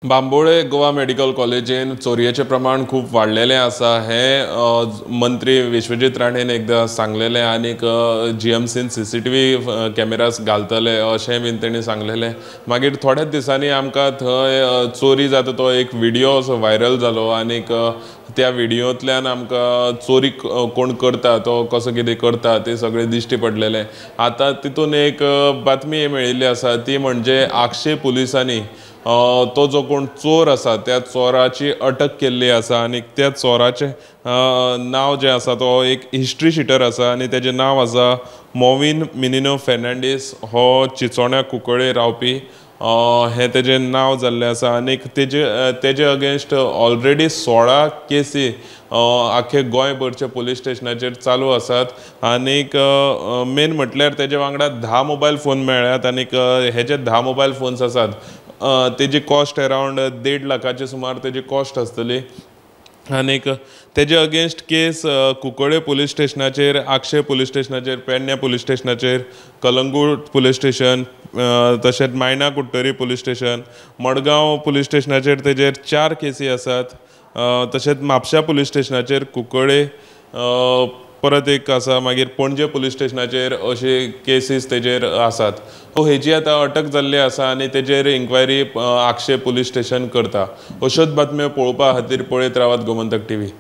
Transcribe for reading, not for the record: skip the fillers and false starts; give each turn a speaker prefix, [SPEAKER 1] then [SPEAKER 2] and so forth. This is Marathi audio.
[SPEAKER 1] बांबोळे गोवा मेडिकल कॉलेजीन चोरयेचें प्रमाण खूब वाडलेलें आसा हें मंत्री विश्वजीत राणेन एकदां सांगलेलें आनीक जीएमसीन सीसीटीव्ही कॅमेरास घालतले अशें बीन तेणी सांगलेलें। मागीर थोड्याच दिसांनी आमकां थंय चोरी जाता तो एक व्हिडिओ असो व्हायरल जालो आनीक त्या व्हिडिओंतल्यान आमकां चोरी कोण करता तो कसो कितें करता तें सगळें दिश्टी पडलेलें। आतां तितून एक बातमी मेळिल्ली आसा ती म्हणजे आक्षे पुलिसांनी तो जो कोण चोर आसा त्या चोराची अटक केल्ली आसा आनी त्या चोराचें नांव जें आसा तो एक हिस्ट्री शीटर आसा आनी तेजें नांव आसा मॉविन मिनिनो फेर्नांडीस हो चिंचोण्या कुंकळे रावपी हें तेजें नांव जाल्लें आसा आनीक तेजे अगेन्स्ट ऑलरेडी 16 केसी आख्खे गोंयभरचे पुलीस स्टेशनाचेर चालू आसात आनीक मेन म्हटल्यार तेजे वांगडा 10 मोबायल फोन मेळ्ळ्यात आनीक हे जे 10 मोबायल फोन्स आसात तेजी कॉस्ट अरावंड 1.5 लाखाची सुमार तेजी कॉस्ट आसतली आनीक तेजे अगेन्स्ट केस कुंकळे पुलीस स्टेशनाचेर आक्षे पुलीस स्टेशनाचेर पेडण्यां पुलीस स्टेशनाचेर कलंगूट पुलीस स्टेशन तशेंच मायना कुट्टरी पुलीस स्टेशन मडगांव पुलीस स्टेशनाचेर तेजेर 4 केसी आसात तशेंच म्हापशा पुलीस स्टेशनाचेर कुंकळे परत एक आसा मागीर पणजे पुलीस स्टेशनाचेर अशी केसीस तेजेर आसात हेजी आतां अटक जाल्ली आसा आनी तेजेर इन्क्वायरी आक्षे पुलीस स्टेशन करता अश्योच बातम्यो पळोवपा खातीर पळयत रावात गोमंतक टीव्ही।